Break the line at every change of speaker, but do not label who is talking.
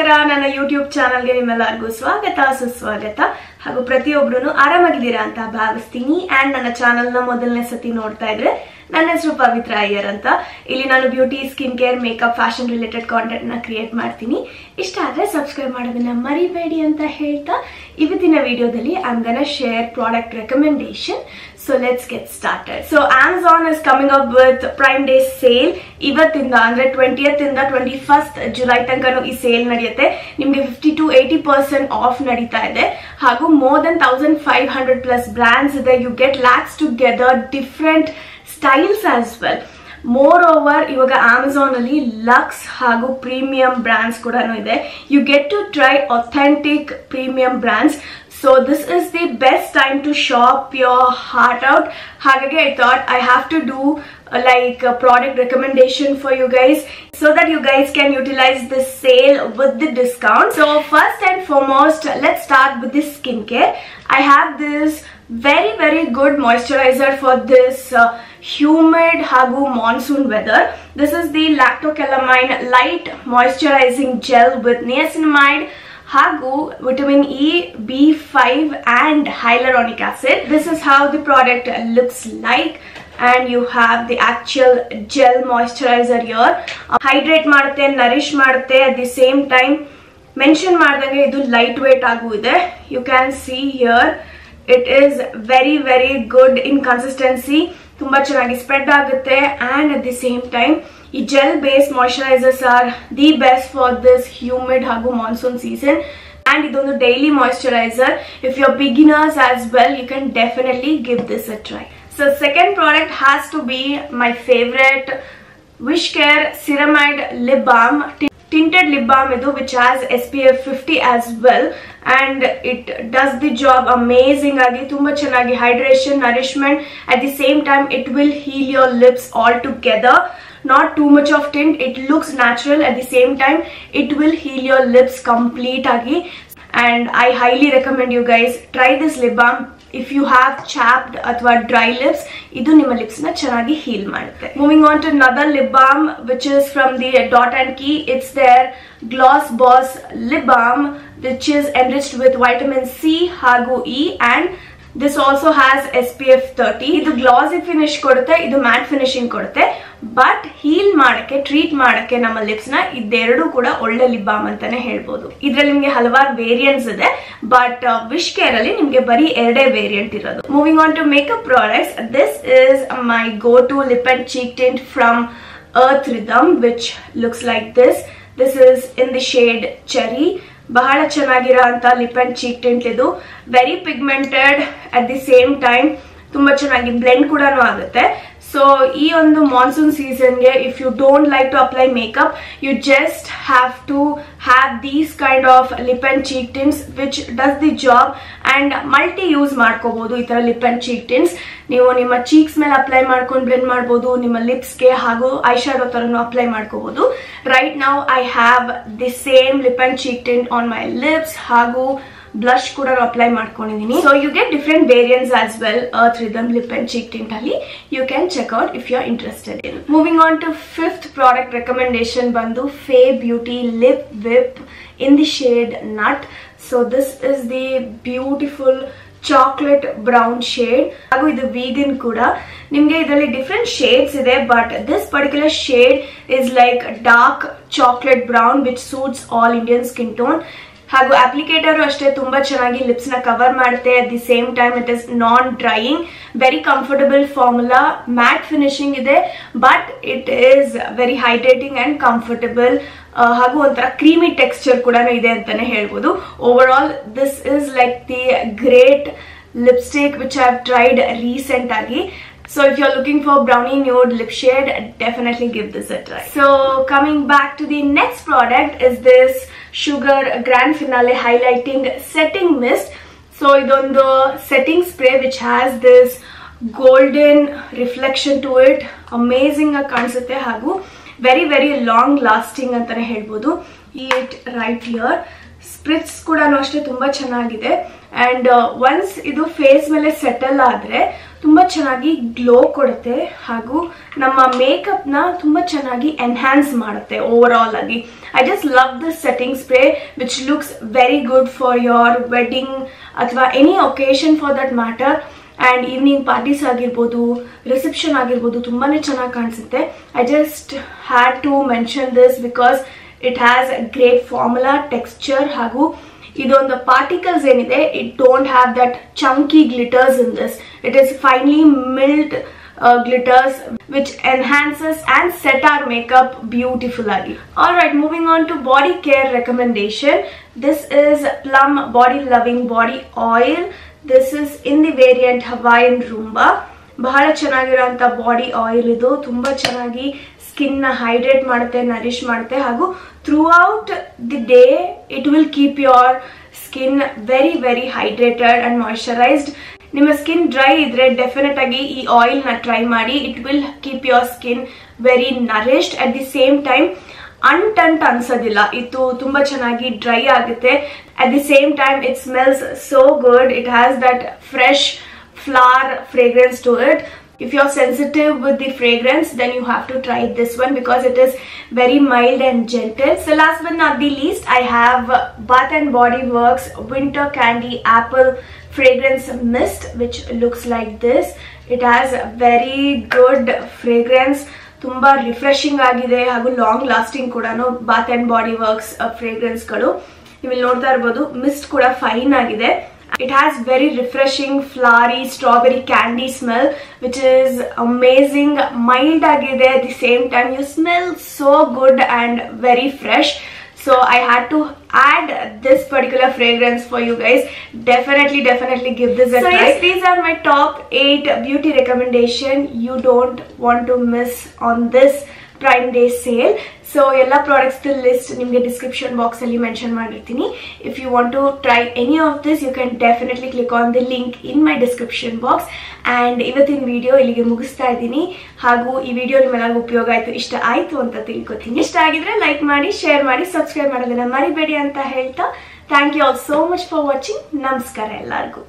ನಮಸ್ಕಾರ ನನ್ನ ಯೂಟ್ಯೂಬ್ ಚಾನೆಲ್ಗೆ ನಿಮ್ಮೆಲ್ಲರಿಗೂ ಸ್ವಾಗತ ಸುಸ್ವಾಗತ ಹಾಗೂ ಪ್ರತಿಯೊಬ್ಬರು ಆರಾಮಾಗಿದ್ದೀರಾ ಅಂತ ಭಾವಿಸ್ತೀನಿ ಅಂಡ್ ನನ್ನ ಚಾನೆಲ್ನ ಮೊದಲನೇ ಸತಿ ನೋಡ್ತಾ ಇದ್ರೆ ನನ್ನ ಹೆಸರು ಪವಿತ್ರ ಅಯ್ಯರ್ ಅಂತ ಇಲ್ಲಿ ನಾನು beauty skin care makeup fashion related content ನ ಕ್ರಿಯೇಟ್ ಮಾಡ್ತೀನಿ ಇಷ್ಟ ಆದ್ರೆ ಸಬ್ಸ್ಕ್ರೈಬ್ ಮಾಡೋದನ್ನ ಮರಿಬೇಡಿ ಅಂತ ಹೇಳ್ತಾ ಇವತ್ತಿನ ವಿಡಿಯೋದಲ್ಲಿ I am gonna share product recommendation. So let's get started. So Amazon is coming up with Prime Day sale. ಇವತ್ತಿಂದ ಅಂದ್ರೆ 20th ಇಂದ 21st ಜುಲೈ ತನಕನೂ ಈ ಸೇಲ್ ನಡೆಯುತ್ತೆ. ನಿಮಗೆ 50 to 80% ಆಫ್ ನಡೀತಾ ಇದೆ ಹಾಗೂ more than 1500 plus brands ಇದೆ. You get lakhs together different styles as well. Moreover, ಇವಾಗ Amazon ಅಲ್ಲಿ ಲಕ್ಸ್ ಹಾಗೂ ಪ್ರೀಮಿಯಂ ಬ್ರಾಂಡ್ಸ್ ಕೂಡ ಇದೆ. You get to try authentic premium brands. So this is the best time to shop your heart out. Hagage I thought I have to do like a product recommendation for you guys so that you guys can utilize this sale with the discount. So first and foremost, let's start with this skincare. I have this very good moisturizer for this humid hagu monsoon weather. This is the Lactocalamine light moisturizing gel with niacinamide ಹಾಗೂ vitamin E, B5 and hyaluronic acid. This is how the product looks like and you have the actual gel moisturizer here. Hydrate ಮಾಡುತ್ತೆ, nourish ಮಾಡುತ್ತೆ, at the same time mention ಮಾಡಿದಂಗೆ ಇದು light weight ಆಗು ಇದೆ. You can see here it is very good in consistency. ತುಂಬಾ ಚೆನ್ನಾಗಿ spread ಆಗುತ್ತೆ and at the same time gel based moisturizers are the best for this humid hagu monsoon season and idondu daily moisturizer. If you're beginners as well, you can definitely give this a try. So second product has to be my favorite, Wishcare Ceramide Lip Balm, tinted lip balm idu, which has SPF 50 as well and it does the job amazing agi. Tumba chanagi hydration, nourishment, at the same time it will heal your lips all together. Not too much of tint, it looks natural, at the same time it will heal your lips complete agi and I highly recommend you guys try this lip balm if you have chapped athwa dry lips. Idu nimma lips na chanagi heal madutte. Moving on to another lip balm which is from the Dot and Key. It's their Gloss Boss lip balm which is enriched with vitamin C hagu E and this also has SPF 30. ಇದು glossy finish ಕೊಡುತ್ತೆ, ಇದು mat finishing ಕೊಡುತ್ತೆ, but heal ಮಾಡಕ್ಕೆ, treat ಮಾಡಕ್ಕೆ ನಮ್ಮ lips ನ ಇದೆರಡು ಕೂಡ ಒಳ್ಳೆ ಲಿಪ್ ಬಾಮ್ ಅಂತಾನೆ ಹೇಳ್ಬೋದು. ಇದ್ರಲ್ಲಿ ನಿಮ್ಗೆ ಹಲವಾರು ವೇರಿಯಂಟ್ಸ್ ಇದೆ ಬಟ್ ವಿಶ್ ಕೇರ್ ಅಲ್ಲಿ ನಿಮ್ಗೆ ಬರೀ ಎರಡೇ ವೇರಿಯಂಟ್ ಇರೋದು. Moving on to makeup products, this is my go to lip and cheek tint from Earth Rhythm which looks like this. This is in the shade Cherry. ಬಹಳ ಚೆನ್ನಾಗಿರೋ ಅಂತ lip and cheek tint ಇದು. Very pigmented, at the same time ತುಂಬಾ ಚೆನ್ನಾಗಿ blend ಕೂಡ ಆಗುತ್ತೆ. So ಈ ಒಂದು ಮಾನ್ಸೂನ್ ಸೀಸನ್ಗೆ if you don't like to apply makeup, you just have to have these kind of lip and cheek tints which does the job and multi use ಮಾಡ್ಕೋಬಹುದು. ಈ ತರ ಲಿಪ್ ಅಂಡ್ ಚೀಕ್ ಟಿಂಟ್ಸ್ ನೀವು ನಿಮ್ಮ cheeks ಮೇಲೆ apply ಮಾಡ್ಕೊಂಡು blend ಮಾಡಬಹುದು, ನಿಮ್ಮ ಲಿಪ್ಸ್ಗೆ ಹಾಗೂ ಐ ಶಾಡೋ ತರನು ಅಪ್ಲೈ ಮಾಡ್ಕೋಬಹುದು. Right now I have the same lip and cheek tint on my lips ಹಾಗೂ ಬ್ಲಶ್ ಕೂಡ ಅಪ್ಲೈ ಮಾಡ್ಕೊಂಡಿದ್ದೀನಿ. So you get different variants as well Earth Rhythm lip and cheek tint ಅಲ್ಲಿ. You can check out if you are interested in. Moving on to fifth product recommendation ಬಂದು Fay Beauty Lip Whip in the shade Nut. So this is the beautiful chocolate brown shade ಹಾಗೂ ಇದು vegan ಕೂಡ. ನಿಮ್ಗೆ ಇದರಲ್ಲಿ different shades ಇದೆ but this particular shade is like dark chocolate brown which suits all Indian skin tone ಹಾಗೂ applicator ಅಷ್ಟೇ ತುಂಬಾ ಚೆನ್ನಾಗಿ ಲಿಪ್ಸ್ ನ ಕವರ್ ಮಾಡುತ್ತೆ. At the same time it is non drying, very comfortable formula, matte finishing ಇದೆ but it is very hydrating and comfortable ಹಾಗೂ ಒಂಥರ creamy texture ಕೂಡ ಇದೆ ಅಂತಾನೆ ಹೇಳ್ಬೋದು. Over all this is like the great lipstick which I have tried recent ಆಗಿ. So if you're looking for brownie nude lip shade, definitely give this a try. So coming back to the next product is this Sugar Grand Finale Highlighting Setting Mist. So idondu setting spray which has this golden reflection to it. Amazing kaansutte hagu very long lasting antane helbodu. It right here. ಸ್ಪ್ರಿಟ್ಸ್ ಕೂಡ ಅಷ್ಟೇ ತುಂಬಾ ಚೆನ್ನಾಗಿದೆ. And once ಇದು face ಮೇಲೆ settle ಆದ್ರೆ ತುಂಬಾ ಚೆನ್ನಾಗಿ glow ಕೊಡುತ್ತೆ ಹಾಗೂ ನಮ್ಮ ಮೇಕಪ್ ನ ತುಂಬಾ ಚೆನ್ನಾಗಿ ಎನ್ಹಾನ್ಸ್ ಮಾಡುತ್ತೆ ಓವರ್ ಆಲ್ ಆಗಿ. I just love this setting spray which looks very good for your wedding ಅಥವಾ any occasion for that matter. And evening parties ಆಗಿರ್ಬೋದು, ರಿಸೆಪ್ಷನ್ ಆಗಿರ್ಬೋದು, ತುಂಬಾನೇ ಚೆನ್ನಾಗಿ ಕಾಣಿಸುತ್ತೆ. I just had to mention this because it has great formula, texture ಹಾಗೂ ಇದೊಂದು particles ಏನಿದೆ it don't have that chunky glitters in this. It is finely milled glitters which enhances and set our makeup beautiful agi. Alright, moving on to body care recommendation. This is Plum Body Loving Body Oil. This is in the variant Hawaiian Rumba. ಬಹಳ ಚೆನ್ನಾಗಿರುವಂತ body oil ಇದು. ತುಂಬಾ ಚೆನ್ನಾಗಿ skin ನ hydrate ಮಾಡುತ್ತೆ, nourish ಮಾಡುತ್ತೆ ಹಾಗೂ throughout the day it will keep your skin very very hydrated and moisturised. ನಿಮ್ಮ skin dry ಇದ್ರೆ ಡೆಫಿನೆಟ್ ಆಗಿ ಈ ಆಯಿಲ್ ನ ಟ್ರೈ ಮಾಡಿ. It will keep your skin very nourished. At the same time ಅಂಟಂಟ್ ಅನ್ಸೋದಿಲ್ಲ. ಇದು ತುಂಬಾ ಚೆನ್ನಾಗಿ ಡ್ರೈ ಆಗುತ್ತೆ. At the same time it smells so good. It has that fresh flower fragrance to it. If you're sensitive with the fragrance, then you have to try this one because it is very mild and gentle. So last but not the least, I have Bath and Body Works Winter Candy Apple Fragrance Mist, which looks like this. It has very good fragrance. ತುಂಬಾ refreshing ಆಗಿದೆ ಹಾಗೂ long lasting ಕೂಡ Bath and Body Works fragrance ಗಳು. ನೀವು ಇಲ್ಲಿ ನೋಡ್ತಾ ಇರಬಹುದು mist ಕೂಡ ಫೈನ್ ಆಗಿದೆ. It has very refreshing flowery strawberry candy smell which is amazing. Mild agide, at the same time you smell so good and very fresh. So I had to add this particular fragrance for you guys. Definitely give this a try. Yes, these are my top 8 beauty recommendation you don't want to miss on this Prime Day sale. So ella products the list nimge description box alli mention madirtini. If you want to try any of this, you can definitely click on the link in my description box. And ಇವತ್ತಿನ video ಇಲ್ಲಿಗೆ ಮುಗಿಸ್ತಾ ಇದ್ದೀನಿ. ಹಾಗೂ ಈ video ನಿಮ್ಮೆಲ್ಲರಿಗೂ ಉಪಯೋಗ ಆಯ್ತು, ಇಷ್ಟ ಆಯ್ತು ಅಂತ ತಿಳ್ಕೊತೀನಿ. ಇಷ್ಟ ಆಗಿದ್ರೆ ಲೈಕ್ ಮಾಡಿ, ಶೇರ್ ಮಾಡಿ, ಸಬ್ಸ್ಕ್ರೈಬ್ ಮಾಡೋದನ್ನ ಮರಿಬೇಡಿ ಅಂತ ಹೇಳ್ತಾ thank you all so much for watching. ನಮಸ್ಕಾರ ಎಲ್ಲರಿಗೂ.